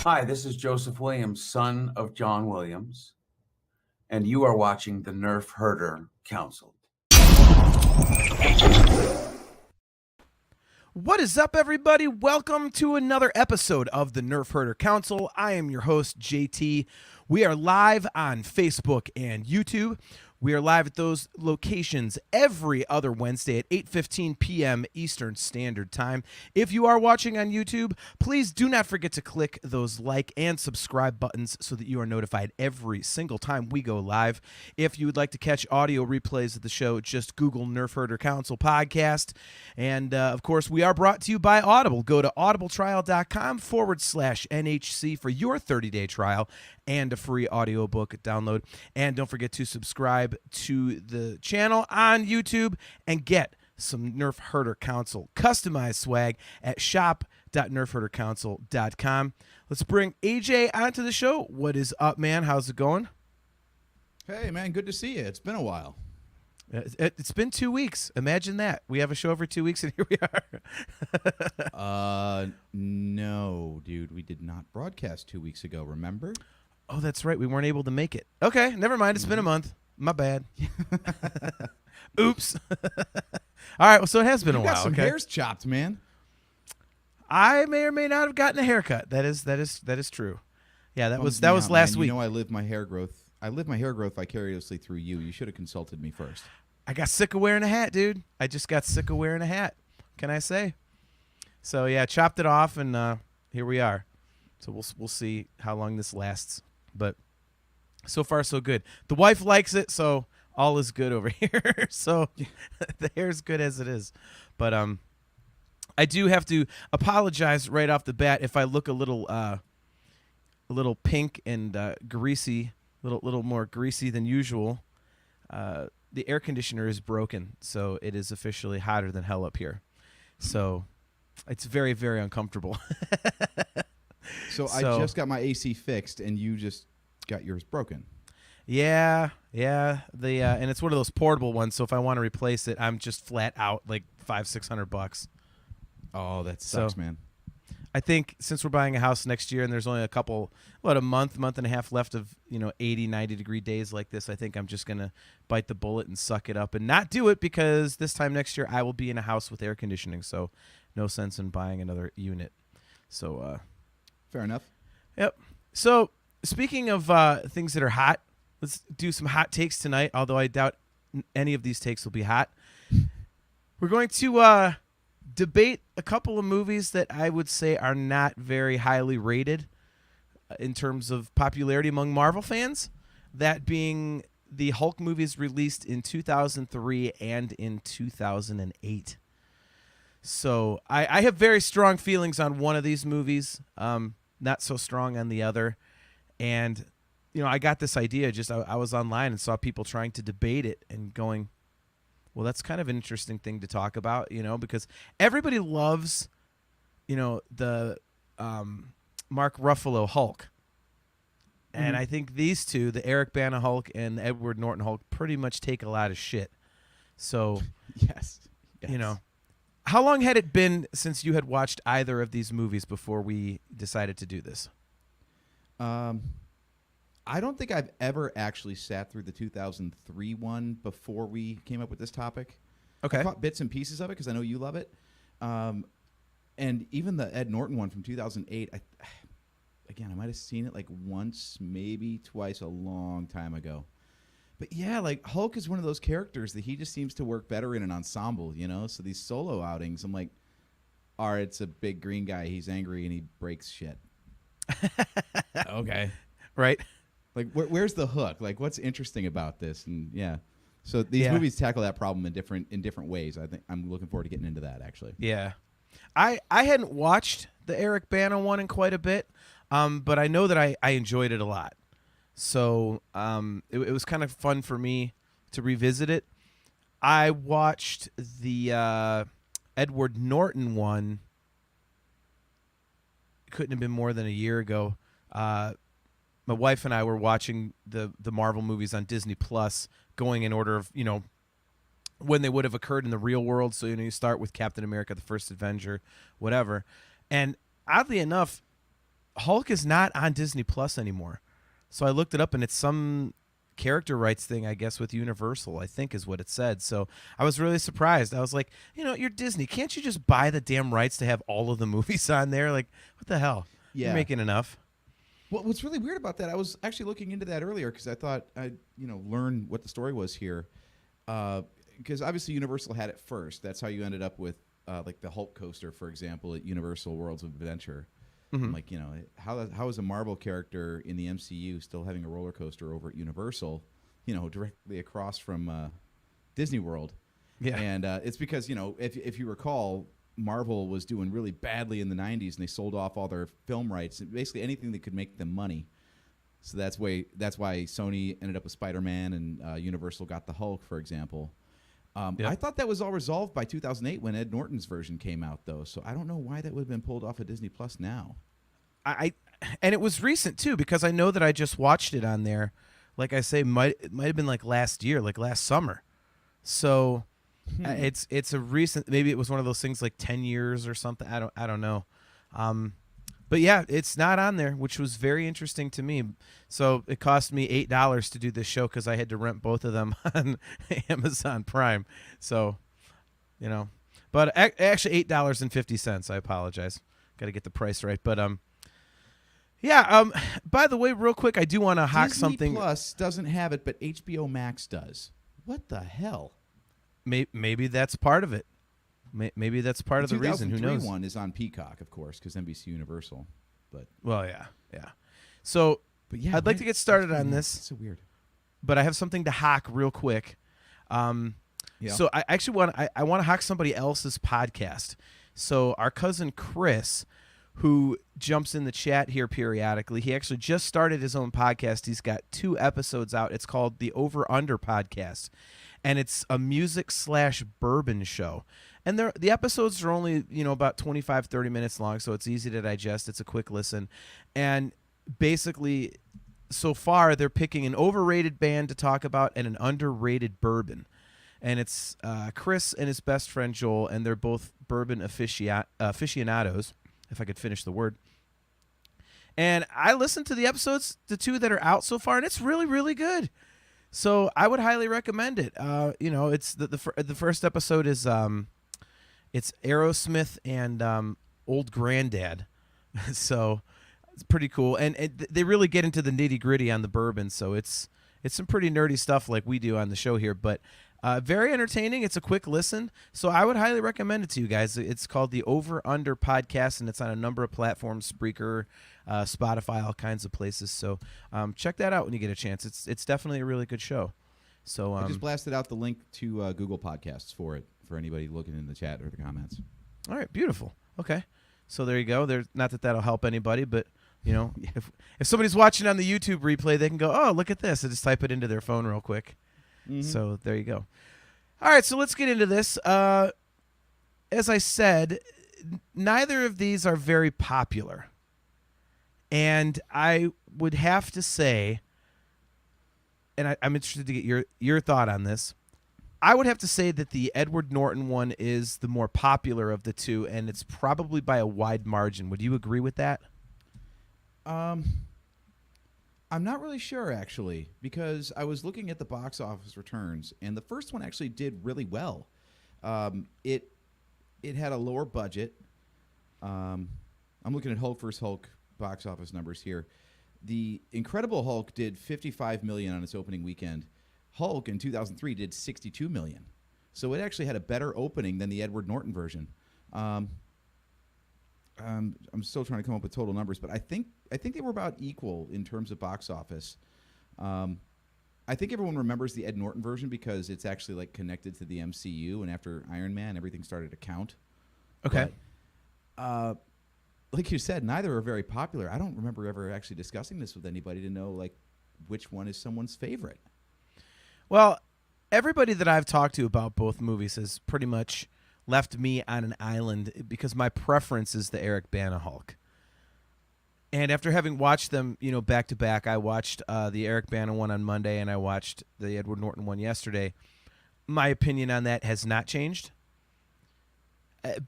Hi, this is Joseph Williams, son of John Williams, and you are watching the Nerf Herder Council. What is up, everybody? Welcome to another episode of the Nerf Herder Council. I am your host, JT. We are live on Facebook and YouTube. We are live at those locations every other Wednesday at 8:15 p.m. Eastern Standard Time. If you are watching on YouTube, please do not forget to click those like and subscribe buttons so that you are notified every single time we go live. If you would like to catch audio replays of the show, just Google Nerf Herder Council Podcast. And, of course, we are brought to you by Audible. Go to audibletrial.com/NHC for your 30-day trial and a free audiobook download. And don't forget to subscribe to the channel on YouTube and get some Nerf Herder Council customized swag at shop.nerfherdercouncil.com. Let's bring AJ onto the show. What is up, man? How's it going? Hey, man, good to see you. It's been a while. It's been 2 weeks. Imagine that. We have a show every 2 weeks, and here we are. No, dude. We did not broadcast 2 weeks ago, remember? Oh, that's right. We weren't able to make it. Okay, never mind. It's been a month. My bad. Oops. All right, well, so it has been a while. You got some hairs chopped, man. I may or may not have gotten a haircut. That is true. Yeah, that was last week. You know, I live my hair growth vicariously through you. You should have consulted me first. I got sick of wearing a hat, dude. I just got sick of wearing a hat. Can I say? So yeah, chopped it off, and here we are. So we'll see how long this lasts. But so far, so good. The wife likes it, so all is good over here. So the hair's good as it is. But I do have to apologize right off the bat if I look a little pink and greasy, little more greasy than usual. The air conditioner is broken, so it is officially hotter than hell up here. So it's very, very uncomfortable. So I just got my AC fixed, and you just got yours broken. Yeah. And it's one of those portable ones. So if I want to replace it, I'm just flat out like $500-600. Oh, that sucks, man. I think since we're buying a house next year, and there's only a month and a half left of 80-90 degree days like this, I think I'm just gonna bite the bullet and suck it up and not do it, because this time next year I will be in a house with air conditioning. So no sense in buying another unit. So. Fair enough. Yep. So speaking of things that are hot, let's do some hot takes tonight, although I doubt any of these takes will be hot. We're going to debate a couple of movies that I would say are not very highly rated in terms of popularity among Marvel fans, that being the Hulk movies released in 2003 and in 2008. So I have very strong feelings on one of these movies, not so strong on the other. And, I got this idea. I was online and saw people trying to debate it and going, well, that's kind of an interesting thing to talk about, because everybody loves, the Mark Ruffalo Hulk. Mm-hmm. And I think these two, the Eric Bana Hulk and the Edward Norton Hulk, pretty much take a lot of shit. So, yes. How long had it been since you had watched either of these movies before we decided to do this? I don't think I've ever actually sat through the 2003 one before we came up with this topic. Okay. I caught bits and pieces of it because I know you love it. And even the Ed Norton one from 2008, I might have seen it like once, maybe twice, a long time ago. But yeah, like Hulk is one of those characters that he just seems to work better in an ensemble, So these solo outings, I'm like, all right, it's a big green guy. He's angry and he breaks shit. Okay. Right. Like, where's the hook? Like, what's interesting about this? And yeah, so these movies tackle that problem in different ways. I think I'm looking forward to getting into that, actually. Yeah. I hadn't watched the Eric Bana one in quite a bit, but I know that I enjoyed it a lot. So it was kind of fun for me to revisit it. I watched the Edward Norton one. Couldn't have been more than a year ago. My wife and I were watching the Marvel movies on Disney Plus, going in order of when they would have occurred in the real world. So you start with Captain America: The First Avenger, whatever. And oddly enough, Hulk is not on Disney Plus anymore. So I looked it up, and it's some character rights thing, I guess, with Universal, I think is what it said. So I was really surprised. I was like, you're Disney. Can't you just buy the damn rights to have all of the movies on there? Like, what the hell? Yeah. You're making enough. Well, what's really weird about that, I was actually looking into that earlier because I thought I'd learn what the story was here. Because obviously Universal had it first. That's how you ended up with like the Hulk coaster, for example, at Universal Worlds of Adventure. Mhm. Like, how is a Marvel character in the MCU still having a roller coaster over at Universal, directly across from Disney World? Yeah. And it's because, if you recall, Marvel was doing really badly in the 90s, and they sold off all their film rights, and basically anything that could make them money. So that's why Sony ended up with Spider-Man, and Universal got the Hulk, for example. Yep. I thought that was all resolved by 2008 when Ed Norton's version came out, though. So I don't know why that would have been pulled off of Disney Plus now. And it was recent too, because I know that I just watched it on there. Like I say, it might have been like last year, like last summer. So it's a recent. Maybe it was one of those things like 10 years or something. I don't know. But yeah, it's not on there, which was very interesting to me. So it cost me $8 to do this show because I had to rent both of them on Amazon Prime. So, but actually $8.50. I apologize. Got to get the price right. But yeah. By the way, real quick, I do want to hack Disney something. Plus doesn't have it, but HBO Max does. What the hell? Maybe that's part of it. Maybe that's part of the reason. Who knows? The one is on Peacock, of course, because NBC Universal. But well, yeah. So, but yeah, I'd like to get started on this. It's so weird. But I have something to hack real quick. Yeah. So I actually want to hack somebody else's podcast. So our cousin Chris, who jumps in the chat here periodically, he actually just started his own podcast. He's got 2 episodes out. It's called the Over Under Podcast, and it's a music/bourbon show. And the episodes are only, about 25, 30 minutes long, so it's easy to digest. It's a quick listen. And basically, so far, they're picking an overrated band to talk about and an underrated bourbon. And it's Chris and his best friend Joel, and they're both bourbon aficionados, if I could finish the word. And I listened to the episodes, the 2 that are out so far, and it's really, really good. So I would highly recommend it. It's the first episode is it's Aerosmith and Old Granddad, so it's pretty cool. And they really get into the nitty gritty on the bourbon, so it's some pretty nerdy stuff like we do on the show here, but very entertaining. It's a quick listen, so I would highly recommend it to you guys. It's called the Over Under Podcast, and it's on a number of platforms: Spreaker, Spotify, all kinds of places. So check that out when you get a chance. It's definitely a really good show. So I just blasted out the link to Google Podcasts for anybody looking in the chat or the comments. All right, beautiful. Okay, so there you go. There's not that that'll help anybody, but if somebody's watching on the YouTube replay, they can go, oh, look at this, and just type it into their phone real quick. Mm-hmm. So there you go. All right, so let's get into this. As I said, neither of these are very popular, and I would have to say, and I'm interested to get your thought on this. I would have to say that the Edward Norton one is the more popular of the 2, and it's probably by a wide margin. Would you agree with that? I'm not really sure, actually, because I was looking at the box office returns, and the first one actually did really well. It had a lower budget. I'm looking at Hulk vs. Hulk box office numbers here. The Incredible Hulk did $55 million on its opening weekend. Hulk in 2003 did $62 million. So it actually had a better opening than the Edward Norton version. I'm still trying to come up with total numbers, but I think they were about equal in terms of box office. I think everyone remembers the Ed Norton version because it's actually like connected to the MCU, and after Iron Man, everything started to count. Okay. But, like you said, neither are very popular. I don't remember ever actually discussing this with anybody to know like which one is someone's favorite. Well, everybody that I've talked to about both movies has pretty much left me on an island because my preference is the Eric Bana Hulk. And after having watched them, back to back, I watched the Eric Bana one on Monday and I watched the Edward Norton one yesterday. My opinion on that has not changed.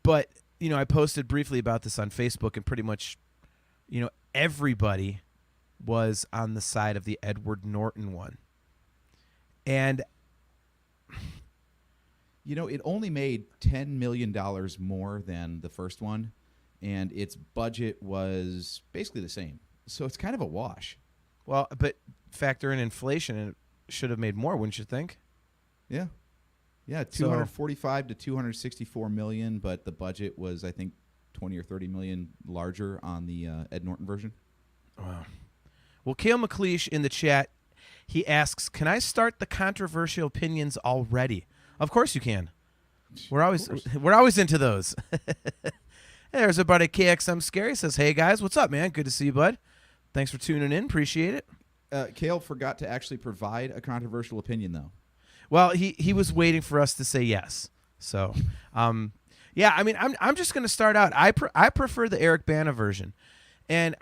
But, I posted briefly about this on Facebook, and pretty much, everybody was on the side of the Edward Norton one. And It only made $10 million more than the first one, and its budget was basically the same. So it's kind of a wash. well, but factor in inflation, and it should have made more, wouldn't you think? Yeah. Yeah, So- 245 to 264 million, but the budget was, I think, 20 or 30 million larger on the Ed Norton version. Wow. Well, Kale McLeish in the chat, he asks, "Can I start the controversial opinions already?" Of course you can. We're always into those. There's a buddy KXM Scary says, "Hey guys, what's up, man? Good to see you, bud. Thanks for tuning in. Appreciate it." Kale forgot to actually provide a controversial opinion, though. Well, he was waiting for us to say yes. So, yeah, I mean, I'm just going to start out. I prefer the Eric Bana version, and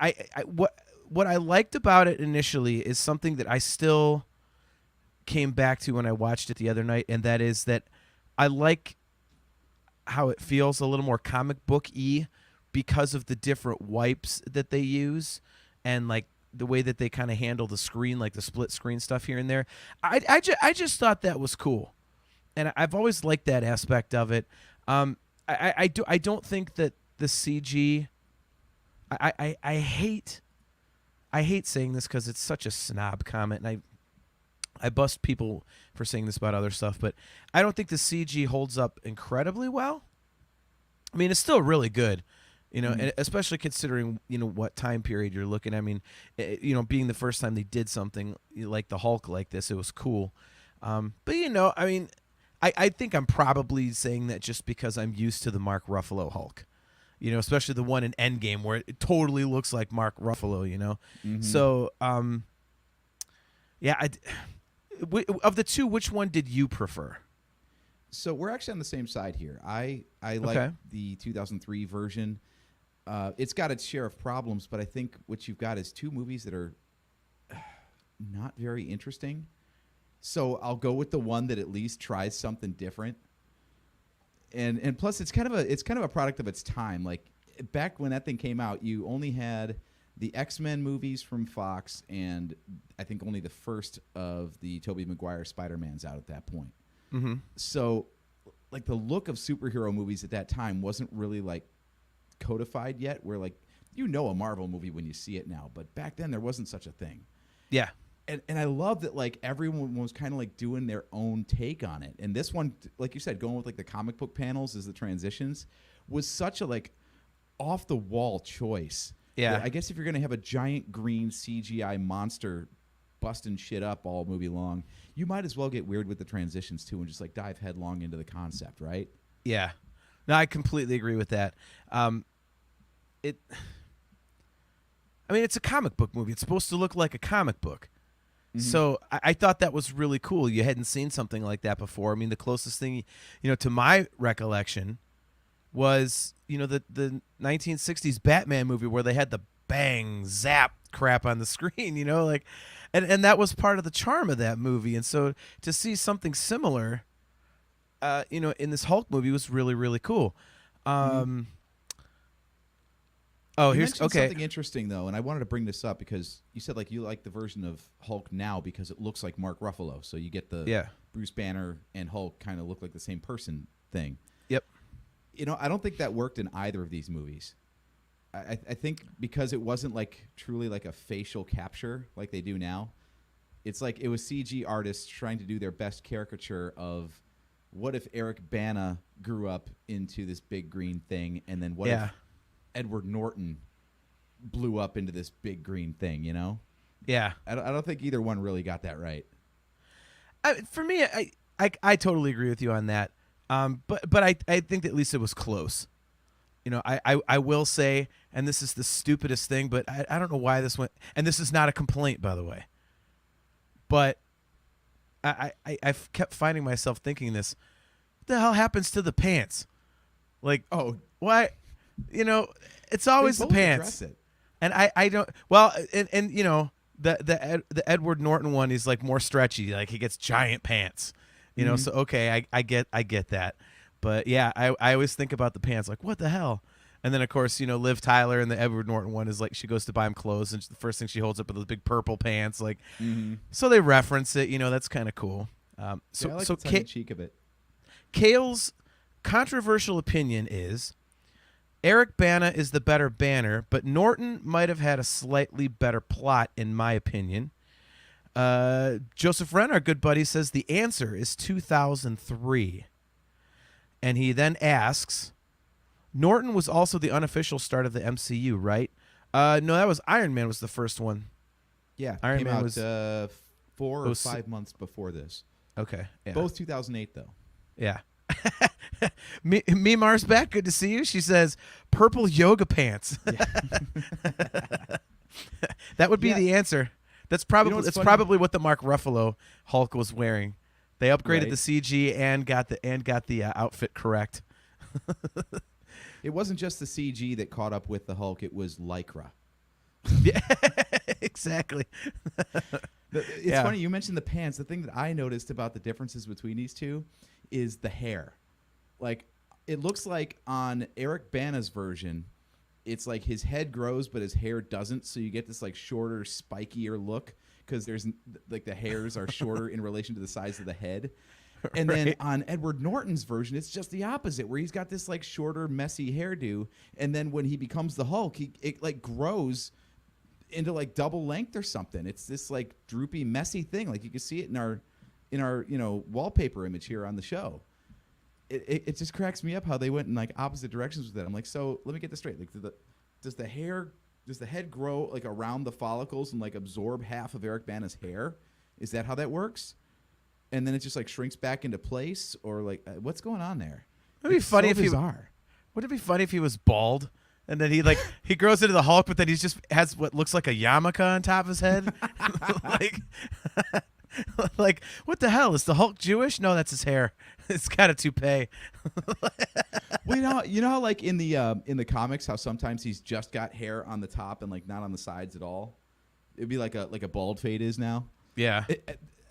what I liked about it initially is something that I still came back to when I watched it the other night, and that is that I like how it feels a little more comic book-y because of the different wipes that they use, and like the way that they kind of handle the screen, like the split screen stuff here and there. I just thought that was cool, and I've always liked that aspect of it. I don't think that the CG. I hate saying this because it's such a snob comment, and I bust people for saying this about other stuff, but I don't think the CG holds up incredibly well. I mean, it's still really good. And especially considering, what time period you're looking. I mean, being the first time they did something like the Hulk like this, it was cool. But, I mean, I think I'm probably saying that just because I'm used to the Mark Ruffalo Hulk, especially the one in Endgame where it totally looks like Mark Ruffalo, Mm-hmm. So, yeah, of the two, which one did you prefer? So we're actually on the same side here. I like Okay. the 2003 version. It's got its share of problems, but I think what you've got is two movies that are not very interesting. So I'll go with the one that at least tries something different. And plus, it's kind of a product of its time. Like back when that thing came out, you only had the X-Men movies from Fox, and I think only the first of the Tobey Maguire Spider-Mans out at that point. Mm-hmm. So, like, the look of superhero movies at that time wasn't really like codified yet. Where like a Marvel movie when you see it now, but back then there wasn't such a thing. Yeah. And I love that like everyone was kind of like doing their own take on it. And this one, like you said, going with like the comic book panels as the transitions was such a like off the wall choice. Yeah. I guess if you're gonna have a giant green CGI monster busting shit up all movie long, you might as well get weird with the transitions too and just like dive headlong into the concept, right? Yeah. No, I completely agree with that. It's a comic book movie. It's supposed to look like a comic book. Mm-hmm. So I thought that was really cool. You hadn't seen something like that before. I mean, the closest thing, to my recollection was, the 1960s Batman movie where they had the bang, zap crap on the screen, and that was part of the charm of that movie. And so to see something similar, in this Hulk movie was really, really cool. Oh, You here's mentioned okay. something interesting though, and I wanted to bring this up because you said like you like the version of Hulk now because it looks like Mark Ruffalo, so you get the Yeah. Bruce Banner and Hulk kind of look like the same person thing. Yep. I don't think that worked in either of these movies. I think because it wasn't like truly like a facial capture like they do now. It's like it was CG artists trying to do their best caricature of what if Eric Bana grew up into this big green thing, and then what Yeah. if Edward Norton blew up into this big green thing, Yeah. I don't think either one really got that right. For me, I totally agree with you on that. But I think that at least it was close. I will say, and this is the stupidest thing, but I don't know why this went, and this is not a complaint, by the way. But I've kept finding myself thinking this. What the hell happens to the pants? Like, Oh, why? It's always they the both pants. address it. And I don't, well, and the Edward Norton one is like more stretchy, like he gets giant pants, so okay, I get that. But yeah, I always think about the pants, like what the hell? And then, of course, Liv Tyler in the Edward Norton one is like she goes to buy him clothes, and the first thing she holds up are those big purple pants. Like, so they reference it. That's kind of cool. I like So the tongue in cheek of it. Kale's controversial opinion is Eric Bana is the better Banner, but Norton might have had a slightly better plot, in my opinion. Joseph Wren, our good buddy, says the answer is 2003. And he then asks, Norton was also the unofficial start of the MCU, right? No, that was Iron Man was the first one. Yeah, Iron came Man out was 4 or 5 months before this. Okay. Yeah. Both 2008, though. Yeah. Me Mars back. Good to see you. She says purple yoga pants. That would be the answer. That's probably probably what the Mark Ruffalo Hulk was wearing. They upgraded the CG and got the outfit correct. It wasn't just the CG that caught up with the Hulk. It was Lycra. Yeah, exactly. It's funny you mentioned the pants. The thing that I noticed about the differences between these two is the hair. Like, it looks like on Eric Bana's version, it's like his head grows, but his hair doesn't. So you get this like shorter, spikier look because there's like the hairs are shorter in relation to the size of the head. And then on Edward Norton's version, it's just the opposite, where he's got this like shorter, messy hairdo, and then when he becomes the Hulk, it like grows into like double length or something. It's this like droopy, messy thing. Like you can see it in our wallpaper image here on the show. It just cracks me up how they went in like opposite directions with that. I'm like, so let me get this straight. Like, does the head grow like around the follicles and like absorb half of Eric Bana's hair? Is that how that works? And then it just like shrinks back into place, or like what's going on there? It'd be funny if bizarre. Would it be funny if he was bald and then he grows into the Hulk, but then he just has what looks like a yarmulke on top of his head? Like what the hell, is the Hulk Jewish? No, that's his hair. It's got a toupee. Well, you know how like in the comics, how sometimes he's just got hair on the top and like not on the sides at all. It'd be like a bald fade is now. Yeah.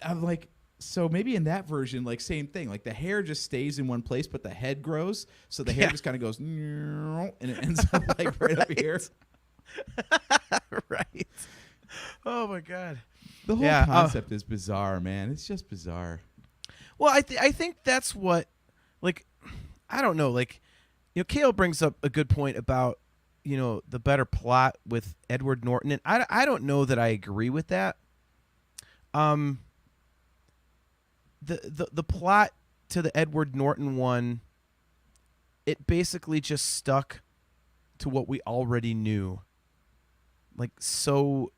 I'm like. So maybe in that version, like same thing, like the hair just stays in one place, but the head grows. So the hair just kind of goes, and it ends up like right up here. Right. Oh my God. The whole concept is bizarre, man. It's just bizarre. Well, I think that's what, like, I don't know, like, Kale brings up a good point about, the better plot with Edward Norton, and I don't know that I agree with that. The plot to the Edward Norton one, it basically just stuck to what we already knew, like so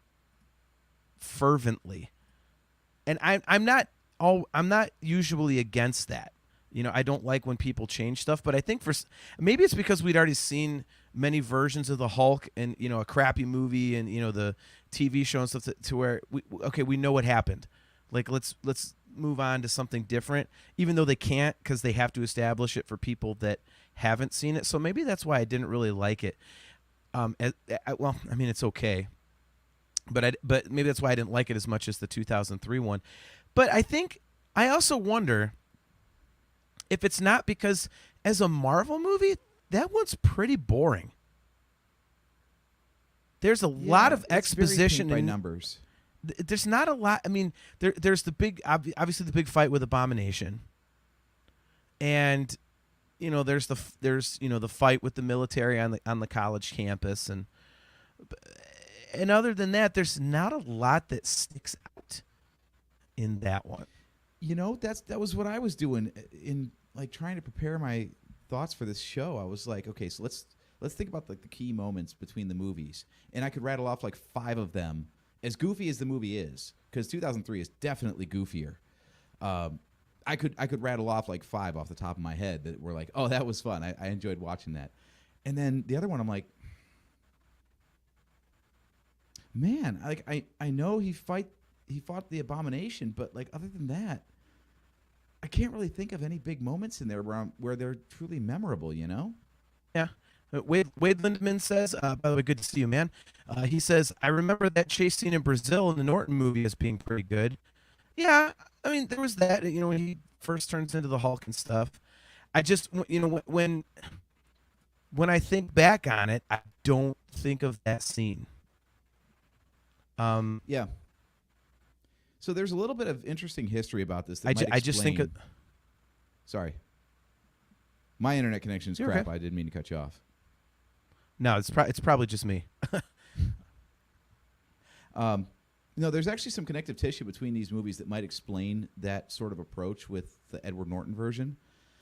fervently, and I'm not usually against that. I don't like when people change stuff, but I think maybe it's because we'd already seen many versions of the Hulk and a crappy movie and the TV show and stuff to where we know what happened. Like let's move on to something different, even though they can't because they have to establish it for people that haven't seen it. So maybe that's why I didn't really like it. Well, I mean, it's okay, but maybe that's why I didn't like it as much as the 2003 one. But I also wonder if it's not because as a Marvel movie, that one's pretty boring. There's a lot of exposition by numbers. There's not a lot. I mean, there's obviously the big fight with Abomination, and there's the fight with the military on the college campus, and other than that, there's not a lot that sticks out in that one. That was what I was doing in like trying to prepare my thoughts for this show. I was like, okay, so let's think about like the key moments between the movies, and I could rattle off like 5 of them. As goofy as the movie is, because 2003 is definitely goofier, I could rattle off like 5 off the top of my head that were like, oh, that was fun. I enjoyed watching that. And then the other one, I'm like, man, like I know he fought the Abomination, but like other than that, I can't really think of any big moments in there where they're truly memorable. Yeah. Wade Lindman says, by the way, good to see you, man. He says, I remember that chase scene in Brazil in the Norton movie as being pretty good. Yeah, I mean, there was that, when he first turns into the Hulk and stuff. I just, when when I think back on it, I don't think of that scene. Yeah. So there's a little bit of interesting history about this. That I just think. Sorry. My internet connection is You're crap. okay. I didn't mean to cut you off. No, it's probably just me. No, there's actually some connective tissue between these movies that might explain that sort of approach with the Edward Norton version.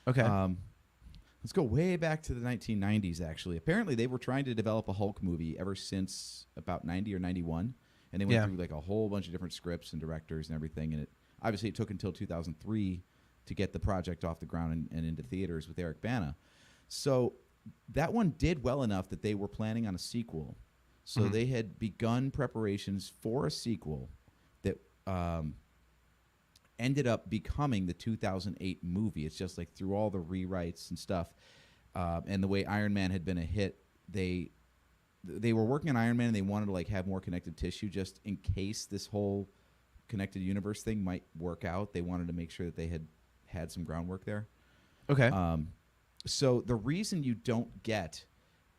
Okay. Let's go way back to the 1990s, actually. Apparently, they were trying to develop a Hulk movie ever since about 90 or 91, and they went through like a whole bunch of different scripts and directors and everything, and it took until 2003 to get the project off the ground and into theaters with Eric Bana. So that one did well enough that they were planning on a sequel. So they had begun preparations for a sequel that ended up becoming the 2008 movie. It's just like through all the rewrites and stuff, and the way Iron Man had been a hit, they were working on Iron Man and they wanted to like have more connective tissue just in case this whole connected universe thing might work out. They wanted to make sure that they had some groundwork there. Okay. So the reason you don't get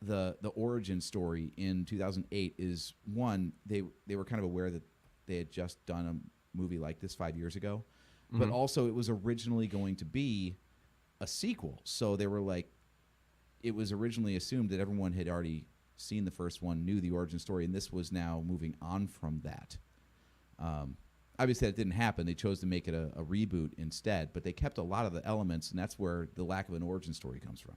the origin story in 2008 is, one, they were kind of aware that they had just done a movie like this 5 years ago, but also it was originally going to be a sequel. So they were like, it was originally assumed that everyone had already seen the first one, knew the origin story, and this was now moving on from that. Obviously, that didn't happen. They chose to make it a reboot instead, but they kept a lot of the elements, and that's where the lack of an origin story comes from.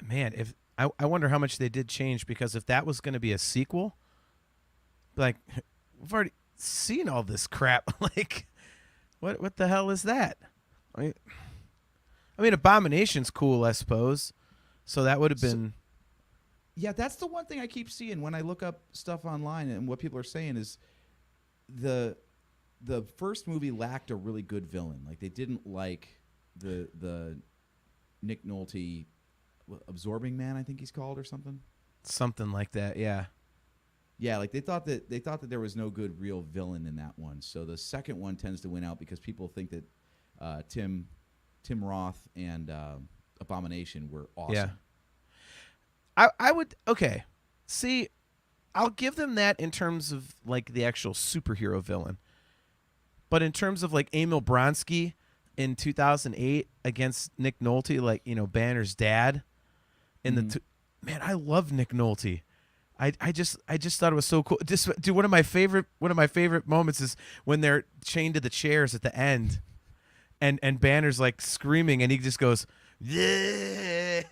Man, if I wonder how much they did change, because if that was going to be a sequel, like, we've already seen all this crap. Like, what the hell is that? I mean, Abomination's cool, I suppose. So that would have been. Yeah, that's the one thing I keep seeing when I look up stuff online, and what people are saying is the first movie lacked a really good villain. Like, they didn't like the Nick Nolte Absorbing Man, I think he's called, or something. Something like that, yeah. Yeah, like they thought that there was no good real villain in that one. So the second one tends to win out because people think that Tim Roth and Abomination were awesome. Yeah. I would, okay. See, I'll give them that in terms of like the actual superhero villain. But in terms of like Emil Blonsky in 2008 against Nick Nolte, like, you know, Banner's dad in man, I love Nick Nolte. I just thought it was so cool. Just, dude, one of my favorite moments is when they're chained to the chairs at the end, and Banner's like screaming, and he just goes, yeah,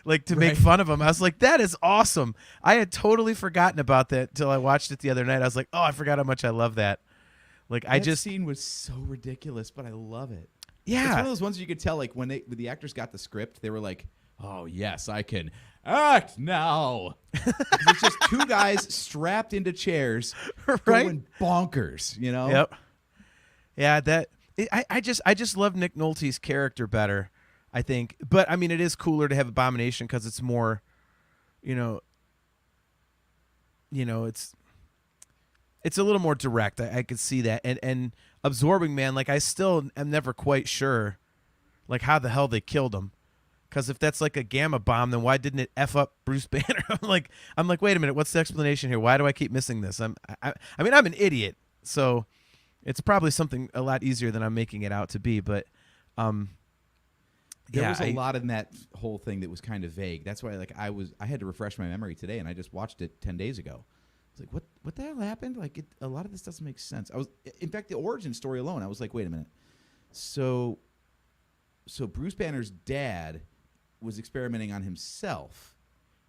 like to make fun of him. I was like, that is awesome. I had totally forgotten about that till I watched it the other night. I was like, oh, I forgot how much I love that. Like, that scene was so ridiculous, but I love it. Yeah, it's one of those ones you could tell, like when the actors got the script, they were like, oh yes, I can act now. It's just two guys strapped into chairs, going bonkers, you know? Yep. Yeah, I just love Nick Nolte's character better, I think. But I mean, it is cooler to have Abomination because it's more, you know, it's a little more direct. I could see that. And Absorbing Man, like, I still am never quite sure, like, how the hell they killed him. Because if that's like a gamma bomb, then why didn't it F up Bruce Banner? I'm like, wait a minute, what's the explanation here? Why do I keep missing this? I mean, I'm an idiot, so it's probably something a lot easier than I'm making it out to be. But there was a lot in that whole thing that was kind of vague. That's why, like, I had to refresh my memory today, and I just watched it 10 days ago. I was like, what the hell happened? Like, a lot of this doesn't make sense. In fact, the origin story alone, I was like, wait a minute. So Bruce Banner's dad was experimenting on himself,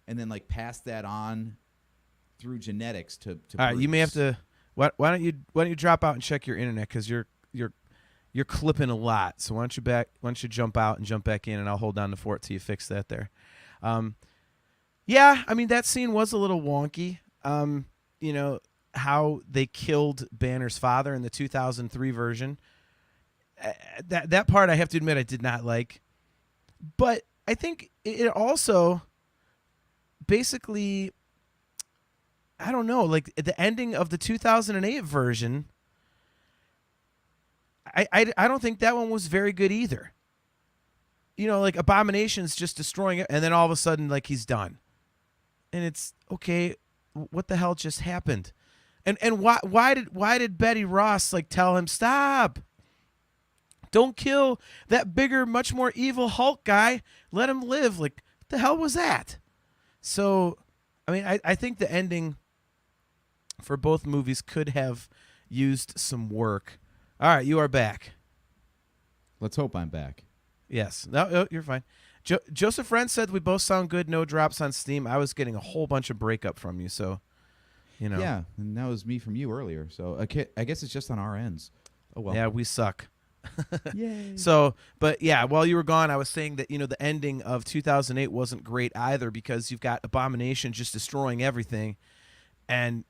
and then like passed that on through genetics to all right, you may have to. Why don't you drop out and check your internet, because you're clipping a lot. So why don't you jump out and jump back in, and I'll hold down the fort till you fix that there. Yeah, I mean, that scene was a little wonky. You know, how they killed Banner's father in the 2003 version. That part, I have to admit, I did not like. But I think it also basically, I don't know, like the ending of the 2008 version, I don't think that one was very good either. like Abomination's just destroying it, and then all of a sudden, like, he's done. And it's okay. What the hell just happened? And why did Betty Ross like tell him stop? Don't kill that bigger, much more evil Hulk guy. Let him live. Like, what the hell was that? So, I mean, I think the ending for both movies could have used some work. All right, you are back. Let's hope I'm back. Yes. No, you're fine. Joseph Wren said we both sound good. No drops on Steam. I was getting a whole bunch of breakup from you, so, Yeah, and that was me from you earlier. So I guess it's just on our ends. Oh, well. Yeah, we suck. Yay. So, but yeah, while you were gone, I was saying that, the ending of 2008 wasn't great either because you've got Abomination just destroying everything. And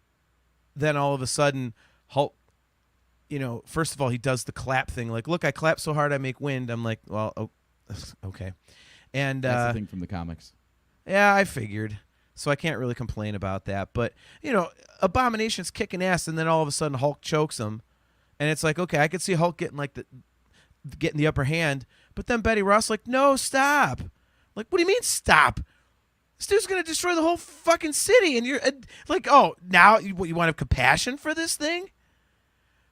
then all of a sudden, Hulk, first of all, he does the clap thing. Like, look, I clap so hard I make wind. I'm like, well, okay. And that's the thing from the comics. Yeah, I figured. So I can't really complain about that. But, Abomination's kicking ass, and then all of a sudden Hulk chokes him. And it's like, okay, I could see Hulk getting the upper hand. But then Betty Ross like, no, stop. Like, what do you mean stop? This dude's going to destroy the whole fucking city. And you're like, oh, now you want to have compassion for this thing?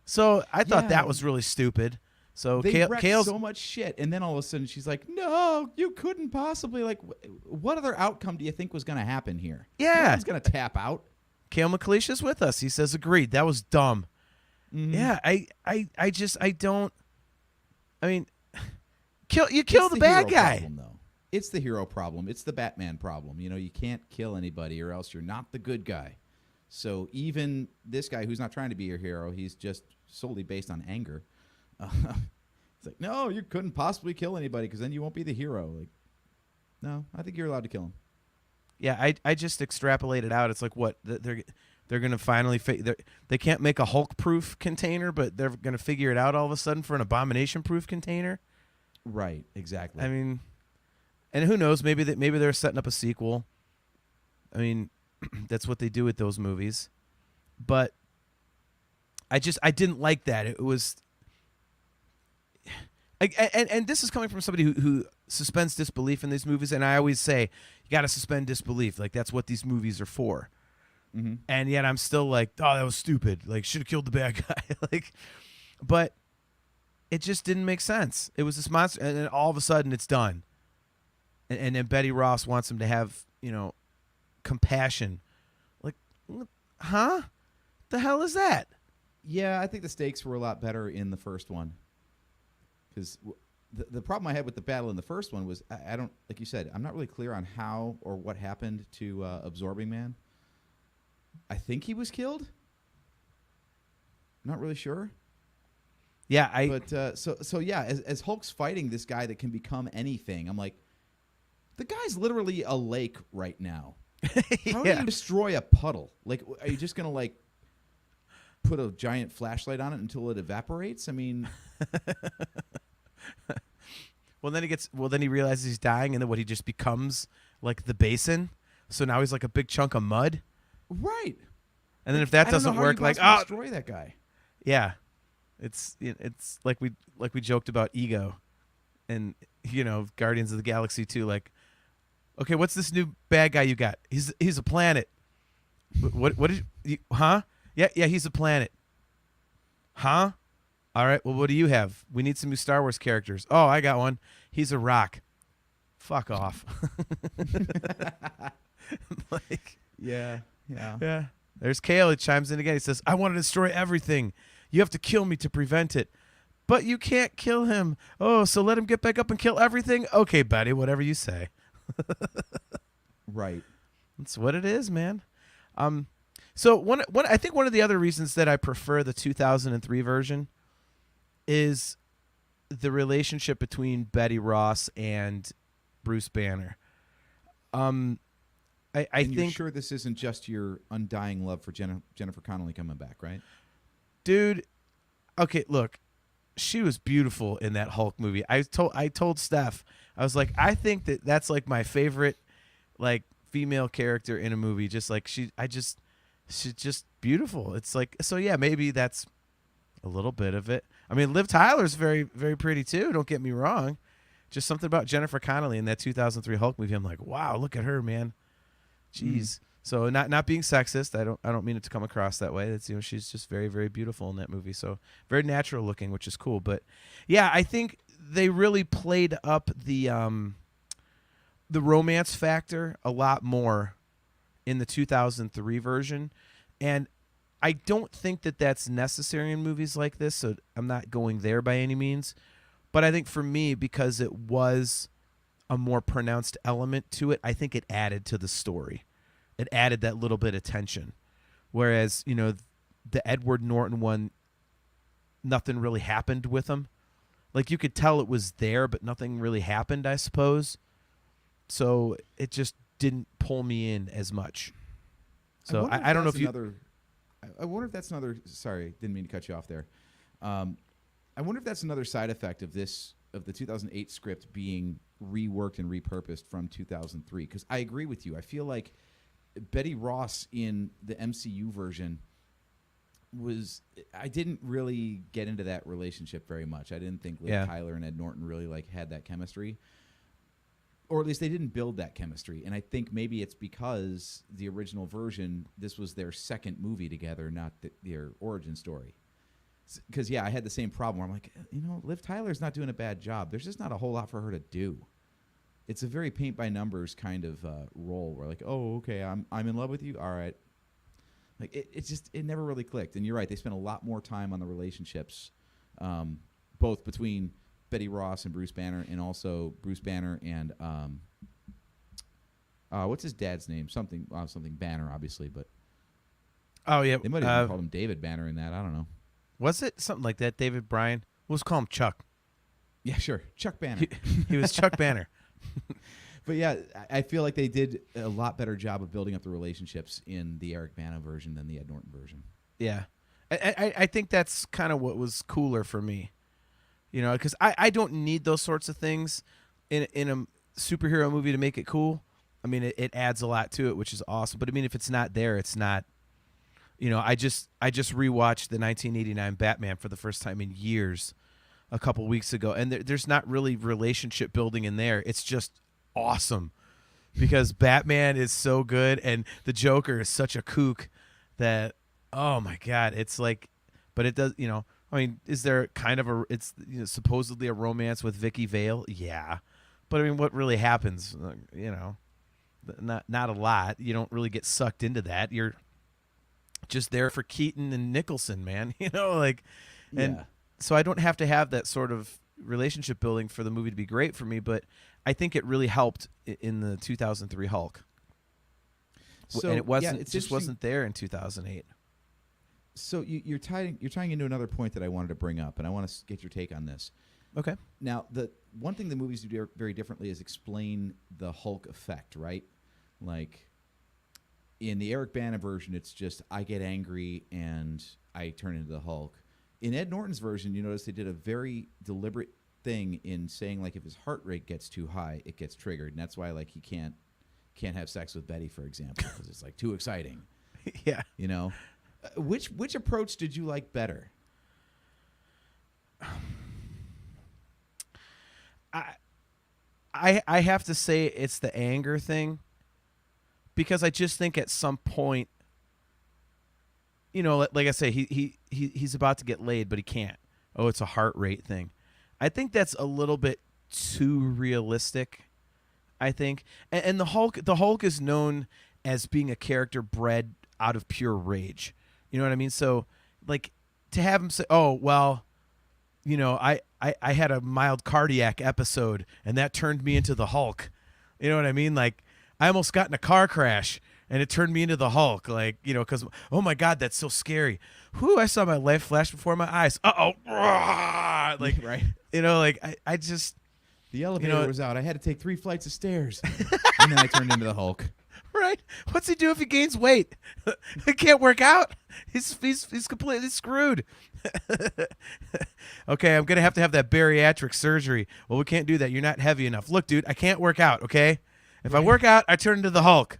So I thought that was really stupid. So They wrecked Kale's so much shit, and then all of a sudden she's like, "No, you couldn't possibly." Like, what other outcome do you think was going to happen here? Yeah. He's going to tap out. Kale McLeish is with us. He says, agreed. That was dumb. Mm-hmm. Yeah, I don't. I mean, kill the bad hero guy. Problem, though. It's the hero problem. It's the Batman problem. You can't kill anybody, or else you're not the good guy. So even this guy who's not trying to be your hero, he's just solely based on anger. It's like, no, you couldn't possibly kill anybody because then you won't be the hero. Like, no, I think you're allowed to kill him. Yeah, I just extrapolated out. It's like, what, they're going to finally they can't make a Hulk-proof container, but they're going to figure it out all of a sudden for an Abomination-proof container. Right, exactly. I mean, and who knows? Maybe they're setting up a sequel. I mean, that's what they do with those movies. But I didn't like that. It was. And this is coming from somebody who suspends disbelief in these movies, and I always say you got to suspend disbelief. Like, that's what these movies are for. Mm-hmm. And yet I'm still like, oh, that was stupid. Like, should have killed the bad guy. But it just didn't make sense. It was this monster, and then all of a sudden it's done. And then Betty Ross wants him to have, compassion. Like, huh? The hell is that? Yeah, I think the stakes were a lot better in the first one. Because the problem I had with the battle in the first one was I don't, like you said, I'm not really clear on how or what happened to Absorbing Man. I think he was killed. Not really sure. Yeah, But so yeah, as Hulk's fighting this guy that can become anything, I'm like, the guy's literally a lake right now. How do you destroy a puddle? Like, are you just gonna like put a giant flashlight on it until it evaporates? I mean. Well, then he realizes he's dying, and then he just becomes like the basin. So now he's like a big chunk of mud. Right. And then if that doesn't work, like, oh, destroy that guy. Yeah, it's like we joked about Ego, and Guardians of the Galaxy 2. Like, okay, what's this new bad guy you got? He's a planet. What did you huh? Yeah, he's a planet. Huh? All right, well, what do you have? We need some new Star Wars characters. Oh, I got one. He's a rock. Fuck off. Yeah. There's Kale. He chimes in again. He says, I want to destroy everything. You have to kill me to prevent it. But you can't kill him. Oh, so let him get back up and kill everything? Okay, buddy, whatever you say. Right. That's what it is, man. So I think one of the other reasons that I prefer the 2003 version is the relationship between Betty Ross and Bruce Banner. I And you're think, sure this isn't just your undying love for Jennifer Connelly coming back, right? dude. Okay, look, she was beautiful in that Hulk movie. I told Steph, I was like, I think that's like my favorite, like, female character in a movie. Just like she's just beautiful. It's like, so yeah, maybe that's a little bit of it. I mean, Liv Tyler's very, very pretty too. Don't get me wrong, Just something about Jennifer Connelly in that 2003 Hulk movie. I'm like, wow, look at her, man. Jeez. So not being sexist. I don't mean it to come across that way. It's, she's just very, very beautiful in that movie. So very natural looking, which is cool. But yeah, I think they really played up the romance factor a lot more in the 2003 version. And I don't think that that's necessary in movies like this. So I'm not going there by any means. But I think for me, because it was a more pronounced element to it, I think it added to the story. It added that little bit of tension. Whereas, the Edward Norton one, nothing really happened with him. Like, you could tell it was there, but nothing really happened, I suppose. So it just didn't pull me in as much. So I don't know if you... I wonder if that's another... Sorry, didn't mean to cut you off there. I wonder if that's another side effect of the 2008 script being reworked and repurposed from 2003. Because I agree with you. I feel like Betty Ross in the MCU version I didn't really get into that relationship very much. I didn't think Liv Tyler and Ed Norton really had that chemistry. Or at least they didn't build that chemistry. And I think maybe it's because the original version, this was their second movie together, not their origin story. Because, I had the same problem where I'm like, Liv Tyler's not doing a bad job. There's just not a whole lot for her to do. It's a very paint-by-numbers kind of role where, oh, okay, I'm in love with you? All right. It never really clicked. And you're right, they spent a lot more time on the relationships, both between Betty Ross and Bruce Banner, and also Bruce Banner and, what's his dad's name? Something Banner, obviously, but... Oh, yeah. They might have even called him David Banner in that. I don't know. Was it something like that, David Bryan? Let's call him Chuck. Yeah, sure. Chuck Banner. He was Chuck Banner. But yeah, I feel like they did a lot better job of building up the relationships in the Eric Bana version than the Ed Norton version. Yeah. I think that's kind of what was cooler for me. Because I don't need those sorts of things in a superhero movie to make it cool. I mean, it adds a lot to it, which is awesome. But I mean, if it's not there, it's not. I just rewatched the 1989 Batman for the first time in years a couple weeks ago, and there's not really relationship building in there. It's just awesome because Batman is so good and the Joker is such a kook that, oh my God, it's like, but it does, I mean, is there kind of it's supposedly a romance with Vicky Vale? Yeah. But I mean, what really happens? Not a lot. You don't really get sucked into that. You're just there for Keaton and Nicholson, man. So I don't have to have that sort of relationship building for the movie to be great for me, but I think it really helped in the 2003 Hulk. So, and it just wasn't there in 2008. So you're tying into another point that I wanted to bring up, and I want to get your take on this. Okay. Now, the one thing the movies do very differently is explain the Hulk effect, right? Like in the Eric Bana version, it's just I get angry and I turn into the Hulk. In Ed Norton's version, you notice they did a very deliberate thing in saying if his heart rate gets too high, it gets triggered, and that's why he can't have sex with Betty, for example, because it's too exciting. Yeah. Which approach did you like better? I have to say it's the anger thing, because I just think at some point, like I say, he's about to get laid, but he can't. Oh, it's a heart rate thing. I think that's a little bit too realistic, I think. And the Hulk is known as being a character bred out of pure rage. You know what I mean? So, to have him say, oh, well, I had a mild cardiac episode, and that turned me into the Hulk. You know what I mean? I almost got in a car crash, and it turned me into the Hulk. Because, oh, my God, that's so scary. Whew, I saw my life flash before my eyes. Uh-oh. Right. I just... The elevator was out. I had to take 3 flights of stairs. And then I turned into the Hulk. Right. What's he do if he gains weight? He can't work out. He's completely screwed. Okay, I'm going to have that bariatric surgery. Well, we can't do that. You're not heavy enough. Look, dude, I can't work out, okay? If I work out, I turn into the Hulk.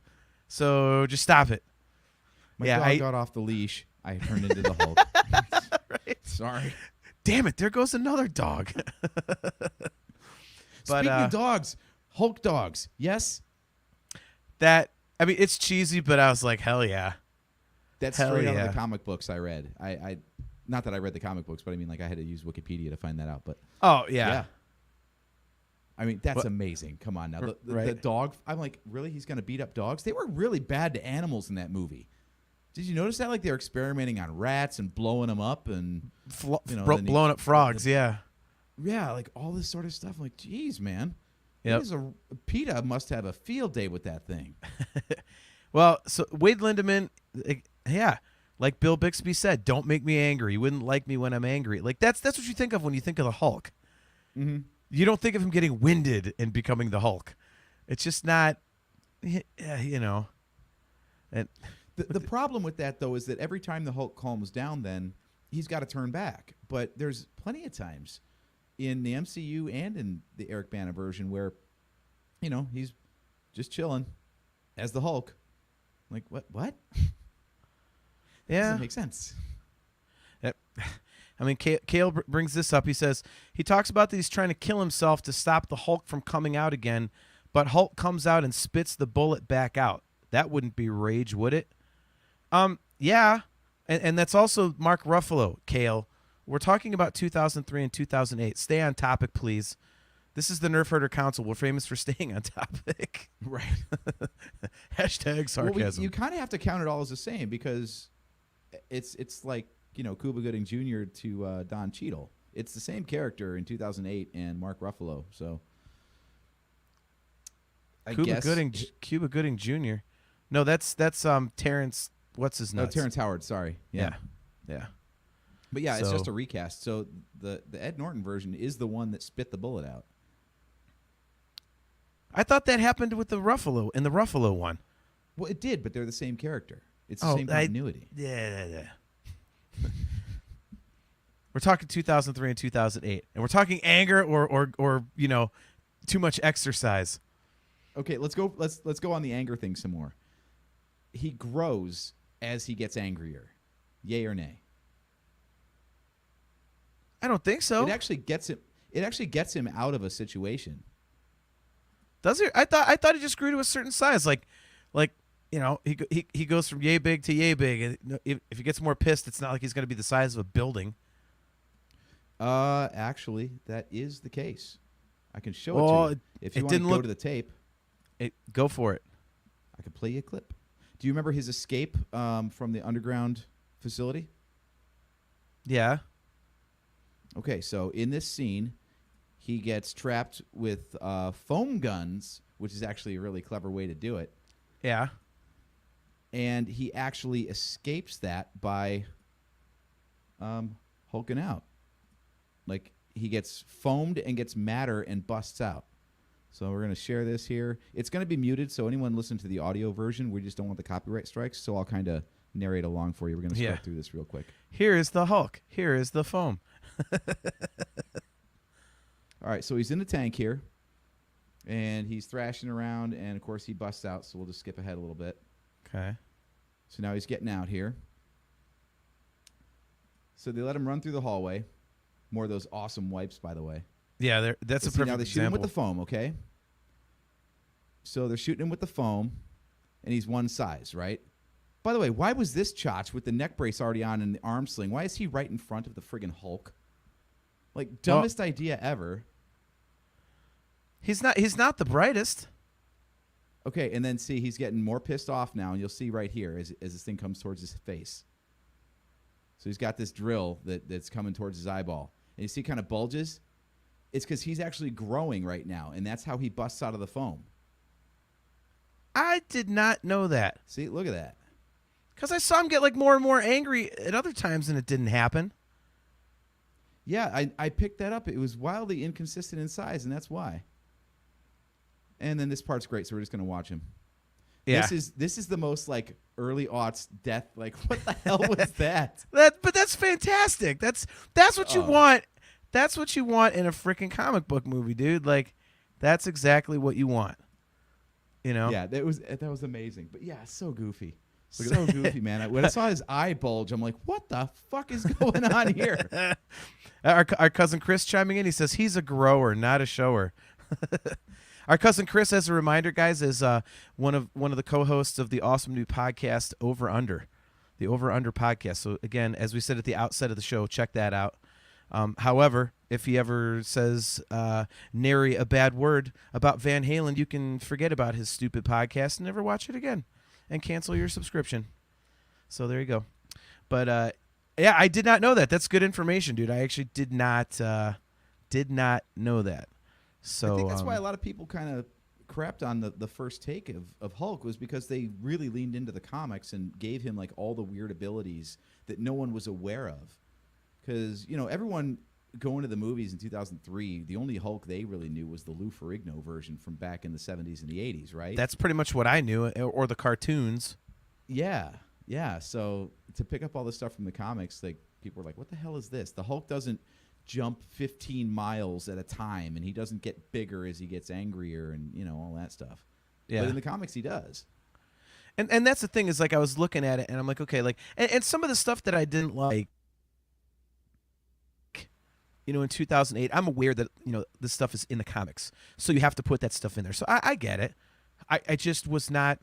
So just stop it. My dog got off the leash. I turned into the Hulk. Right. Sorry. Damn it, there goes another dog. But Speaking of dogs, Hulk dogs. Yes, it's cheesy, but I was like, hell yeah. that's Hell straight out yeah. of the comic books I read. I not that I read the comic books, but I mean, like I had to use Wikipedia to find that out. But Oh yeah. I mean, that's What- amazing. Come on now. The Right. dog, I'm like, really? He's going to beat up dogs? They were really bad to animals in that movie. Did you notice that? Like they're experimenting on rats and blowing them up and, then Blowing up frogs. Yeah. yeah, like all this sort of stuff. I'm like, geez, man. Yep. PETA must have a field day with that thing. Well, so Wade Lindemann, like Bill Bixby said, don't make me angry. You wouldn't like me when I'm angry. Like that's what you think of when you think of the Hulk. Mm-hmm. You don't think of him getting winded and becoming the Hulk. It's just not, And The problem with that, though, is that every time the Hulk calms down, then he's got to turn back. But there's plenty of times in the MCU and in the Eric Bana version where, he's just chilling as the Hulk. Like, what? yeah. Doesn't make sense. I mean, Kale brings this up. He says he talks about that he's trying to kill himself to stop the Hulk from coming out again, but Hulk comes out and spits the bullet back out. That wouldn't be rage, would it? Yeah, and that's also Mark Ruffalo, Kale. We're talking about 2003 and 2008. Stay on topic, please. This is the Nerf Herder Council. We're famous for staying on topic. Right. Hashtag sarcasm. Well, you kind of have to count it all as the same because it's like, Cuba Gooding Jr. to Don Cheadle. It's the same character in 2008 and Mark Ruffalo. So I guess Cuba Gooding Jr. No, that's Terrence. What's his name? Terrence Howard. Sorry. Yeah. But yeah, it's So- just a recast. So the Ed Norton version is the one that spit the bullet out. I thought that happened with the Ruffalo one. Well, it did, but they're the same character. It's the same continuity. Yeah. We're talking 2003 and 2008, and we're talking anger or too much exercise. Okay, let's go. Let's go on the anger thing some more. He grows as he gets angrier. Yay or nay? I don't think so. It actually gets him. It actually gets him out of a situation. Does it? I thought he just grew to a certain size. Like he goes from yay big to yay big, and if he gets more pissed, it's not like he's going to be the size of a building. Actually, that is the case. I can show it Well, to you. If you it want to didn't go look- to the tape, Go for it. I can play you a clip. Do you remember his escape from the underground facility? Yeah. Okay, so in this scene, he gets trapped with foam guns, which is actually a really clever way to do it. Yeah. And he actually escapes that by hulking out. Like, he gets foamed and gets madder and busts out. So we're going to share this here. It's going to be muted, so anyone listen to the audio version, we just don't want the copyright strikes, so I'll kind of narrate along for you. We're going to scroll through this real quick. Here is the Hulk. Here is the foam. All right, so he's in the tank here, and he's thrashing around, and, of course, he busts out, so we'll just skip ahead a little bit. Okay. So now he's getting out here. So they let him run through the hallway. More of those awesome wipes, by the way. Yeah, that's a See, perfect now they shoot him example. with the foam, okay? So they're shooting him with the foam, and he's one size, right? By the way, why was this Chotch with the neck brace already on and the arm sling? Why is he right in front of the friggin' Hulk? Like, dumbest idea ever. He's not the brightest. Okay, and then see, he's getting more pissed off now, and you'll see right here as this thing comes towards his face. So he's got this drill that's coming towards his eyeball. And you see it kind of bulges? It's because he's actually growing right now, and that's how he busts out of the foam. I did not know that. See, look at that. Because I saw him get like more and more angry at other times, and it didn't happen. Yeah, I picked that up. It was wildly inconsistent in size, and that's why. And then this part's great, so we're just going to watch him. Yeah. This is the most like early aughts death. Like, what the hell was that? But that's fantastic. That's what you want. That's what you want in a freaking comic book movie, dude. Like, that's exactly what you want. You know? Yeah, that was amazing. But yeah, so goofy. So goofy, man. When I saw his eye bulge, I'm like, what the fuck is going on here? Our cousin Chris chiming in. He says he's a grower, not a shower. Our cousin Chris, as a reminder, guys, is one of the co-hosts of the awesome new podcast Over Under, the Over Under podcast. So again, as we said at the outset of the show, check that out. However, if he ever says nary a bad word about Van Halen, you can forget about his stupid podcast and never watch it again, and cancel your subscription. So there you go. But yeah, I did not know that. That's good information, dude. I actually did not know that. So I think that's why a lot of people kind of crapped on the first take of Hulk, was because they really leaned into the comics and gave him like all the weird abilities that no one was aware of. Because, you know, everyone going to the movies in 2003, the only Hulk they really knew was the Lou Ferrigno version from back in the 70s and the 80s, right? that's pretty much what I knew, or the cartoons. Yeah. Yeah. So to pick up all this stuff from the comics, like people were like, what the hell is this? The Hulk doesn't jump 15 miles at a time, and he doesn't get bigger as he gets angrier, and, you know, all that stuff. Yeah. But in the comics, he does. And that's the thing, is like I was looking at it and I'm like, okay, like and some of the stuff that I didn't like, you know, in 2008, I'm aware that, you know, this stuff is in the comics, so you have to put that stuff in there. So I get it. I just was not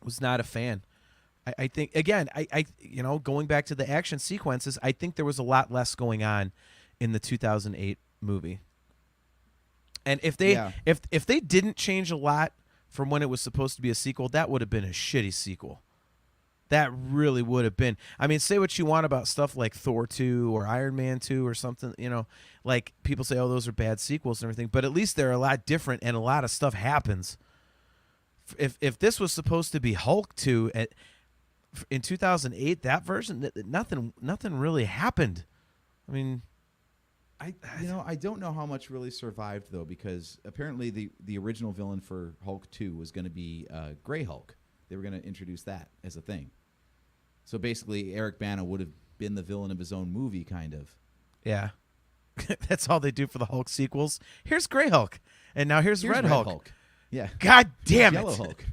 a fan. I think, again, I you know, going back to the action sequences, I think there was a lot less going on in the 2008 movie. And if they if they didn't change a lot from when it was supposed to be a sequel, that would have been a shitty sequel. That really would have been. I mean, say what you want about stuff like Thor 2 or Iron Man 2 or something, you know, like people say, oh, those are bad sequels and everything, but at least they're a lot different and a lot of stuff happens. If this was supposed to be Hulk 2 in 2008, that version, nothing really happened. I mean, I don't know how much really survived, though, because apparently the original villain for Hulk 2 was going to be Grey Hulk. They were going to introduce that as a thing. So basically, Eric Bana would have been the villain of his own movie, kind of. yeah. That's all they do for the Hulk sequels. Here's Grey Hulk, and now here's Red Hulk. Yeah. God damn it. Yellow Hulk.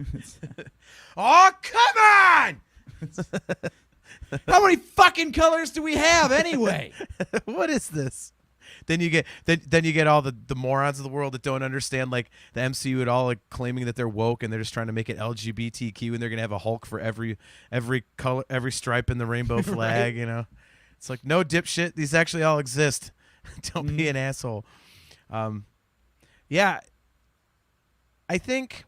Oh, come on! How many fucking colors do we have anyway? What is this? Then you get all the morons of the world that don't understand, like the MCU at all, like claiming that they're woke and they're just trying to make it LGBTQ, and they're gonna have a Hulk for every color, every stripe in the rainbow flag. Right? You know, it's like, no, dipshit, these actually all exist. Don't be an asshole. Yeah, I think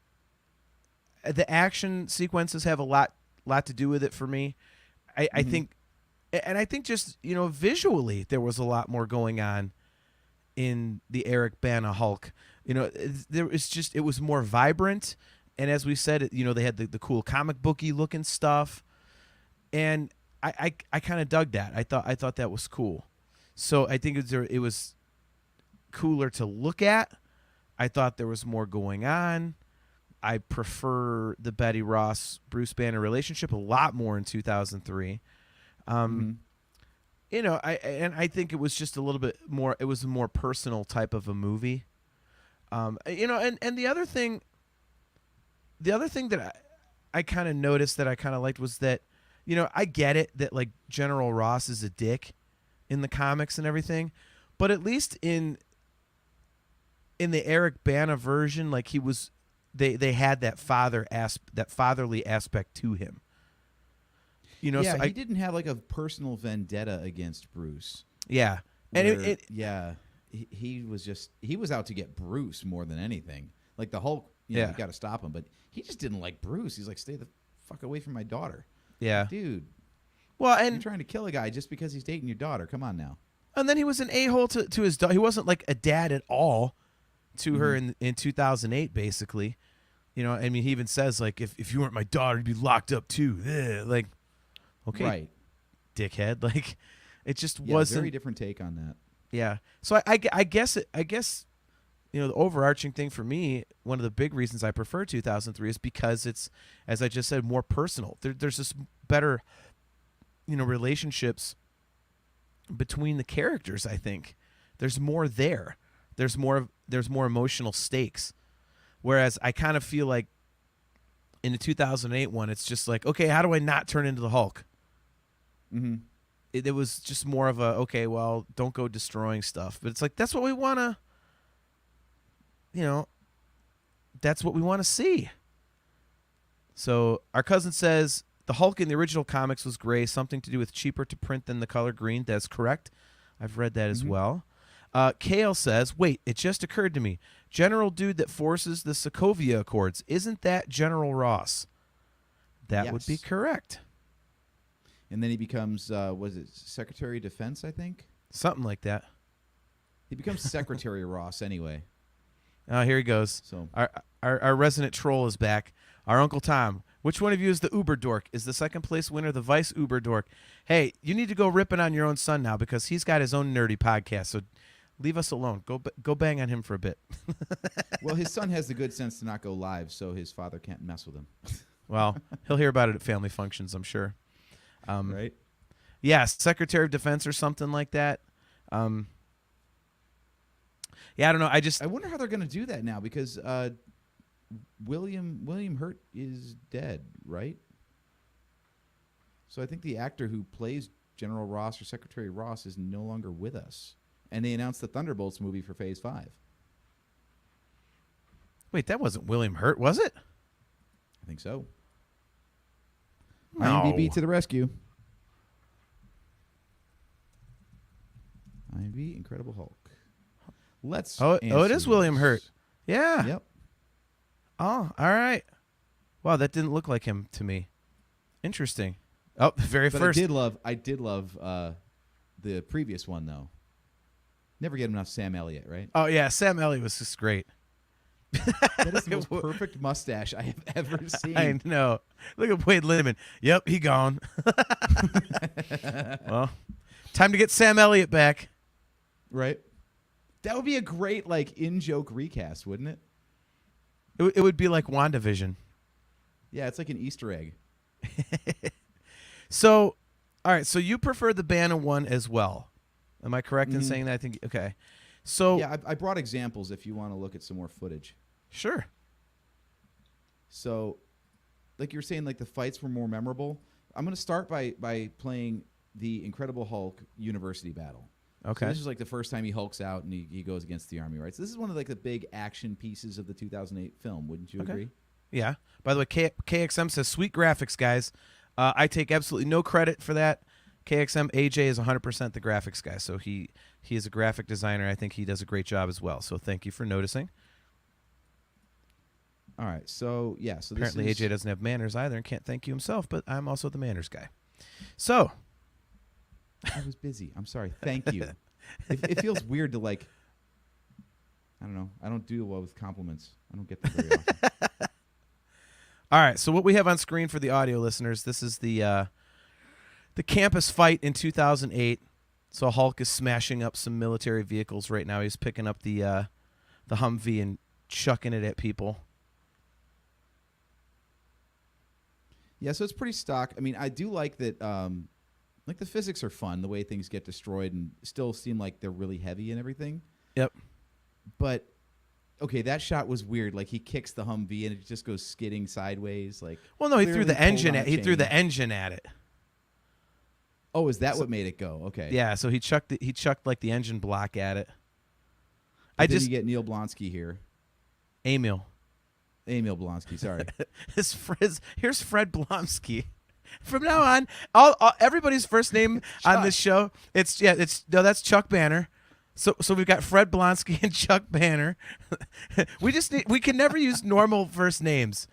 the action sequences have a lot to do with it for me. I think, and I think just, you know, visually there was a lot more going on in the Eric Bana Hulk. You know, it was more vibrant, and as we said, you know, they had the cool comic booky looking stuff, and I kind of dug that. I thought that was cool. So I think it was cooler to look at. I thought there was more going on. I prefer the Betty Ross Bruce Banner relationship a lot more in 2003. You know, I think it was just a little bit more. It was a more personal type of a movie. You know, and the other thing that I kind of noticed that I kind of liked was that, you know, I get it that like General Ross is a dick in the comics and everything, but at least in the Eric Bana version, like he was. They had that fatherly aspect to him. You know, yeah, so he didn't have like a personal vendetta against Bruce. Yeah, and he was out to get Bruce more than anything. Like the Hulk, you know, you got to stop him, but he just didn't like Bruce. He's like, stay the fuck away from my daughter. Yeah, dude. Well, and you're trying to kill a guy just because he's dating your daughter. Come on now. And then he was an a-hole to his daughter. He wasn't like a dad at all to her in 2008, basically. You know, I mean, he even says, like, if you weren't my daughter, you'd be locked up too. Ugh. Like, okay, right, dickhead. Like, it just wasn't. Very different take on that. Yeah. So I guess you know, the overarching thing for me, one of the big reasons I prefer 2003 is because it's, as I just said, more personal. There's just better, you know, relationships between the characters. I think there's more there. There's more emotional stakes. Whereas I kind of feel like in the 2008 one, it's just like, okay, how do I not turn into the Hulk? Mm-hmm. It was just more of a, okay, well, don't go destroying stuff. But it's like, that's what we want to that's what we want to see. So our cousin says the Hulk in the original comics was gray, something to do with cheaper to print than the color green. That's correct. I've read that as well. Kale says, wait, it just occurred to me. General dude that forces the Sokovia Accords. Isn't that General Ross? That would be Yes. correct. And then he becomes, was it Secretary of Defense, I think? Something like that. He becomes Secretary Ross anyway. Here he goes. So Our resident troll is back. Our Uncle Tom. Which one of you is the Uber dork? Is the second place winner the Vice Uber dork? Hey, you need to go ripping on your own son now because he's got his own nerdy podcast. So leave us alone. Go bang on him for a bit. well, his son has the good sense to not go live, so his father can't mess with him. Well, he'll hear about it at family functions, I'm sure. Right? Yes, Secretary of Defense or something like that. Yeah, I don't know. I wonder how they're going to do that now because William Hurt is dead, right? So I think the actor who plays General Ross or Secretary Ross is no longer with us. And they announced the Thunderbolts movie for Phase 5. Wait, that wasn't William Hurt, was it? I think so. No. IMDb to the rescue. IMDb Incredible Hulk. Let's. Oh, it is William Hurt. Yeah. Yep. Oh, all right. Wow, that didn't look like him to me. Interesting. Oh, the very But first. I did love the previous one though. Never get enough Sam Elliott, right? Oh yeah, Sam Elliott was just great. That is the most perfect mustache I have ever seen. I know. Look at Wade Lindemann. Yep, he gone. Well, time to get Sam Elliott back. Right? That would be a great in-joke recast, wouldn't it? It would be like WandaVision. Yeah, it's like an Easter egg. So, all right. So you prefer the Banner one as well? Am I correct in saying that? I think okay. So Yeah, I brought examples if you want to look at some more footage. sure. So, like you were saying, the fights were more memorable. I'm going to start by playing the Incredible Hulk University battle. Okay. So this is the first time he hulks out and he goes against the army, right? So this is one of the big action pieces of the 2008 film. Wouldn't you agree? Yeah. By the way, KXM says sweet graphics, guys. I take absolutely no credit for that. KXM AJ is 100% the graphics guy, so he is a graphic designer. I think he does a great job as well. So thank you for noticing. All right. So yeah. So Apparently this is, AJ doesn't have manners either and can't thank you himself, but I'm also the manners guy. So I was busy. I'm sorry. Thank you. It feels weird to I don't know. I don't do well with compliments. I don't get them very often. all right, so what we have on screen for the audio listeners, this is the campus fight in 2008. So Hulk is smashing up some military vehicles right now. He's picking up the Humvee and chucking it at people. Yeah, so it's pretty stock. I mean, I do like that. The physics are fun. The way things get destroyed and still seem like they're really heavy and everything. Yep. But okay, that shot was weird. He kicks the Humvee and it just goes skidding sideways. Well, no, he threw clearly the engine pulled on at a he threw chain. the engine at it. Oh, is that what made it go? Okay. Yeah, so he chucked the engine block at it. But then you get Neil Blonsky here. Emil. Emil Blonsky, sorry. Here's Fred Blonsky. From now on, everybody's first name on this show, that's Chuck Banner. So we've got Fred Blonsky and Chuck Banner. We can never use normal first names.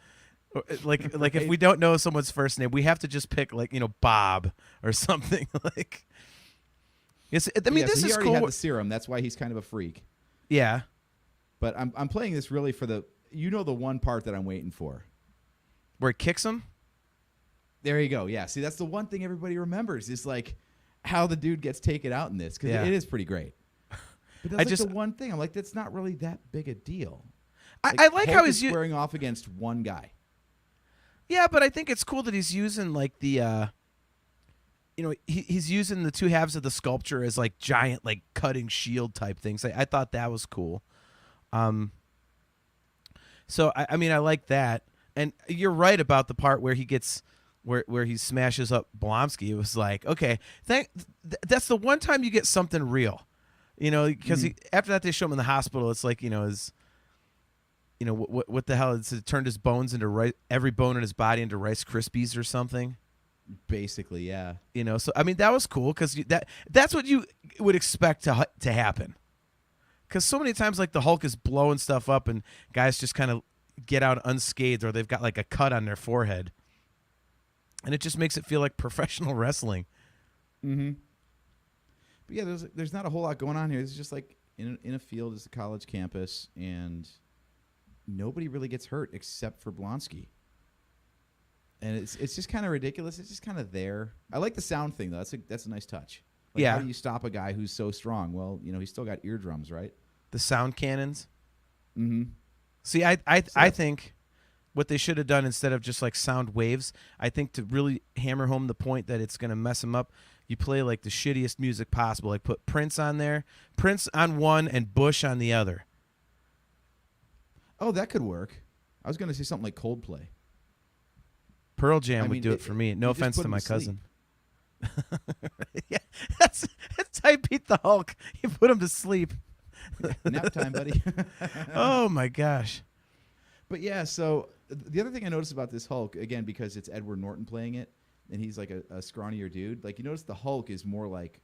Like if we don't know someone's first name, we have to just pick Bob or something Yes, I mean so this he is already cool. had the serum. That's why he's kind of a freak. Yeah. But I'm playing this really for the one part that I'm waiting for. Where he kicks him? There you go. Yeah. See, that's the one thing everybody remembers is how the dude gets taken out in this because it is pretty great. But that's the one thing. I'm that's not really that big a deal. I like Hulk how is he's squaring off against one guy. Yeah, but I think it's cool that he's using he's using the two halves of the sculpture as giant cutting shield type things. I thought that was cool. So I mean I like that, and you're right about the part where he gets where he smashes up Blonsky. It was okay, that's the one time you get something real, because after that they show him in the hospital. It's you know, what the hell? It turned his bones into every bone in his body into Rice Krispies or something. Basically, yeah. You know, so I mean that was cool because that's what you would expect to happen. Because so many times, like the Hulk is blowing stuff up, and guys just kind of get out unscathed, or they've got like a cut on their forehead, and it just makes it feel like professional wrestling. Mm-hmm. But yeah, there's not a whole lot going on here. It's just like in a field, it's a college campus, and nobody really gets hurt except for Blonsky. And it's just kind of ridiculous. It's just kind of there. I like the sound thing though. That's a nice touch. Like, yeah. How do you stop a guy who's so strong? Well, you know, he's still got eardrums, right? The sound cannons. Mm-hmm. See, I think what they should have done instead of just like sound waves, I think to really hammer home the point that it's going to mess them up, you play like the shittiest music possible. Like put Prince on there, Prince on one and Bush on the other. Oh, that could work. I was going to say something like Coldplay. Pearl Jam would do it for me. No offense to my cousin. Yeah, that's how you beat the Hulk. You put him to sleep. Nap time, buddy. Oh my gosh. But yeah, so the other thing I noticed about this Hulk, again, because it's Edward Norton playing it, and he's like a scrawnier dude, like you notice the Hulk is more like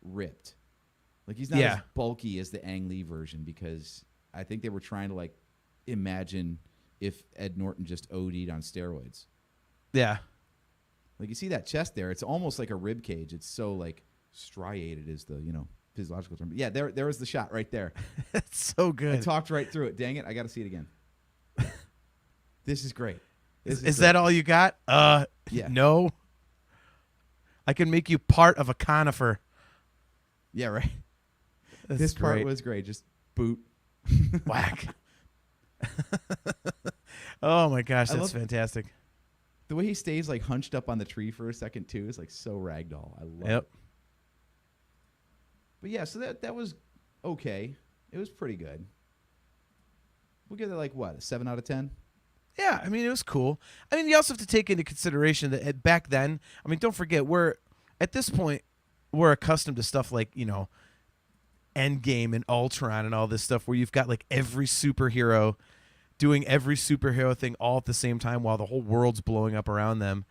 ripped. Like he's not as bulky as the Ang Lee version, because I think they were trying to like imagine if Ed Norton just OD'd on steroids. Yeah. Like you see that chest there, it's almost like a rib cage. It's so like striated is the, physiological term. But yeah, there was the shot right there. It's so good. I talked right through it. Dang it, I got to see it again. This is great. Is that all you got? Yeah. No. I can make you part of a conifer. Yeah, right. That's this great. part was great. Just boot. Whack. Oh my gosh, I that's love fantastic. The way he stays like hunched up on the tree for a second too is like so ragdoll. I love it. But yeah, so that was okay. It was pretty good. We'll give it like what, a 7 out of 10? Yeah, I mean it was cool. I mean you also have to take into consideration that back then, I mean don't forget at this point we're accustomed to stuff like, Endgame and Ultron and all this stuff where you've got like every superhero doing every superhero thing all at the same time while the whole world's blowing up around them.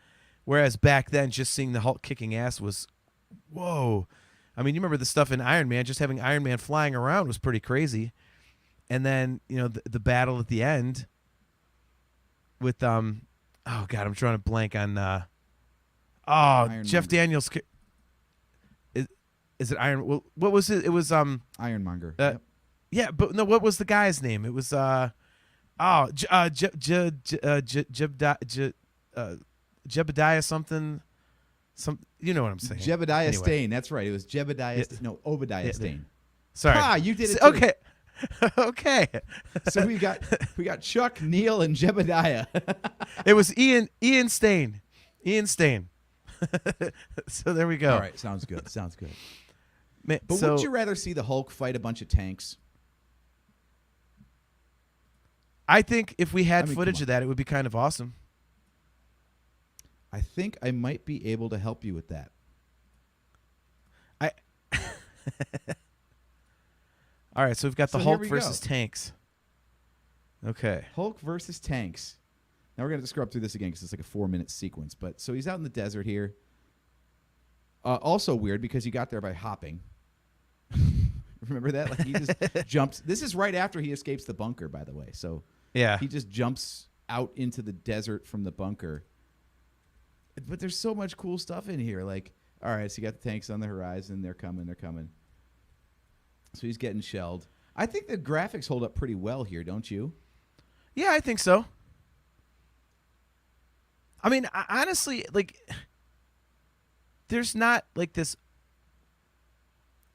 Whereas back then, just seeing the Hulk kicking ass was, whoa. I mean, you remember the stuff in Iron Man, just having Iron Man flying around was pretty crazy. And then, the battle at the end with, oh God, I'm trying to blank on, Jeff Daniels. Is it Iron? Well, what was it? It was, Ironmonger. Yep. Yeah, but no, what was the guy's name? It was, Jebediah something. You know what I'm saying. Jebediah Stane. That's right. It was Jebediah. Obadiah Stane. Sorry. You did it too. Okay. Okay. So we got Chuck, Neil, and Jebediah. It was Ian Stane. Ian Stane. So there we go. All right. Sounds good. Man, but would you rather see the Hulk fight a bunch of tanks? I think if we had footage of that, it would be kind of awesome. I think I might be able to help you with that. All right, so we've got the Hulk versus tanks. Okay. Hulk versus tanks. Now we're going to scrub through this again because it's like a 4-minute sequence. But so he's out in the desert here. Also weird because he got there by hopping. Remember that? Like he just jumps. This is right after he escapes the bunker, by the way. So yeah, he just jumps out into the desert from the bunker. But there's so much cool stuff in here. Like, all right, so you got the tanks on the horizon. They're coming. So he's getting shelled. I think the graphics hold up pretty well here, don't you? Yeah, I think so. I mean, honestly, like, there's not like this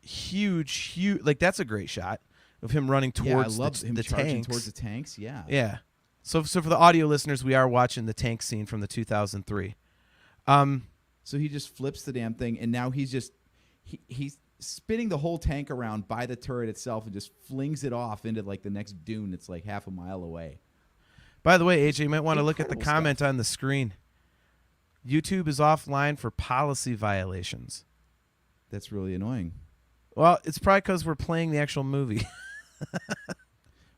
huge, like that's a great shot of him running towards him the charging tanks. Towards the tanks. Yeah. Yeah. So for the audio listeners, we are watching the tank scene from the 2003. So he just flips the damn thing, and now he's spinning the whole tank around by the turret itself and just flings it off into like the next dune that's like half a mile away. By the way, AJ, you might want to look at the comment on the screen. YouTube is offline for policy violations. That's really annoying. Well, it's probably because we're playing the actual movie.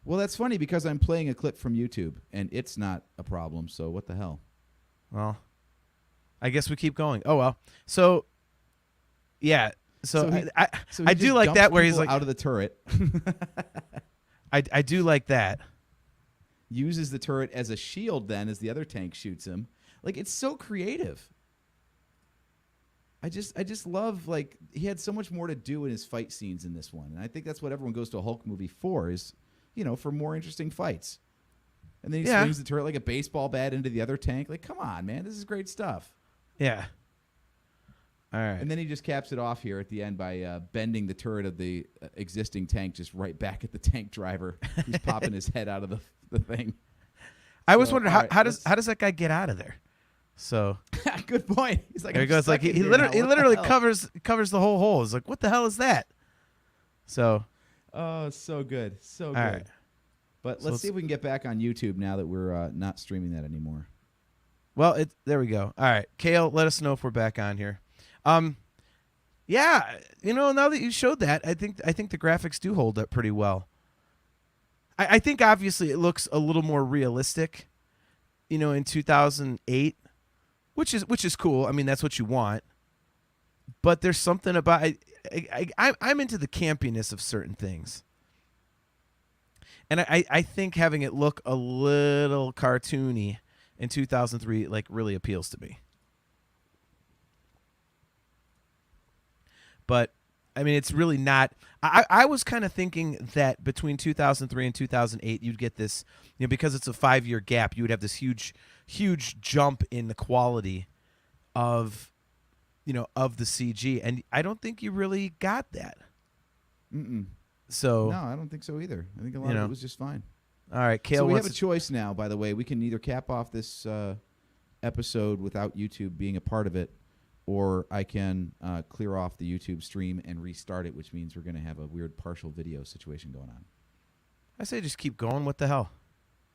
Well, that's funny because I'm playing a clip from YouTube and it's not a problem. So what the hell? Well, I guess we keep going. Oh well. So, yeah. So, he I just do like dumps that where he's people like, out of the turret, I do like that. uses the turret as a shield. Then as the other tank shoots him, like it's so creative. I just love, like, he had so much more to do in his fight scenes in this one, and I think that's what everyone goes to a Hulk movie for, is, you know, for more interesting fights. And then he swings the turret like a baseball bat into the other tank. Like, come on, man, this is great stuff. Yeah. All right. And then he just caps it off here at the end by bending the turret of the existing tank just right back at the tank driver, who's popping his head out of the thing. I was So, wondering all right, how does that guy get out of there? So good point. He's like, there he I'm goes. Like stuck in he here literally, now. he What the literally hell? covers the whole hole. It's like, what the hell is that? So Oh, so good, so all good. right. But So let's see if we can get back on YouTube now that we're not streaming that anymore. Well, there we go. All right, Kale, let us know if we're back on here. Yeah, you know, now that you showed that, I think the graphics do hold up pretty well. I think obviously it looks a little more realistic, you know, in 2008, which is cool. I mean, that's what you want. But there's something about I'm into the campiness of certain things. And I think having it look a little cartoony in 2003 like really appeals to me. But I mean, it's really not. I was kind of thinking that between 2003 and 2008, you'd get this, you know, because it's a 5-year gap, you would have this huge jump in the quality of, you know, of the CG, and I don't think you really got that. Mm-mm. So No, I don't think so either. I think a lot You of know. it was just fine. all right, Kale So we wants have a choice now, by the way. We can either cap off this episode without YouTube being a part of it, or I can clear off the YouTube stream and restart it, which means we're going to have a weird partial video situation going on. I say just keep going. What the hell?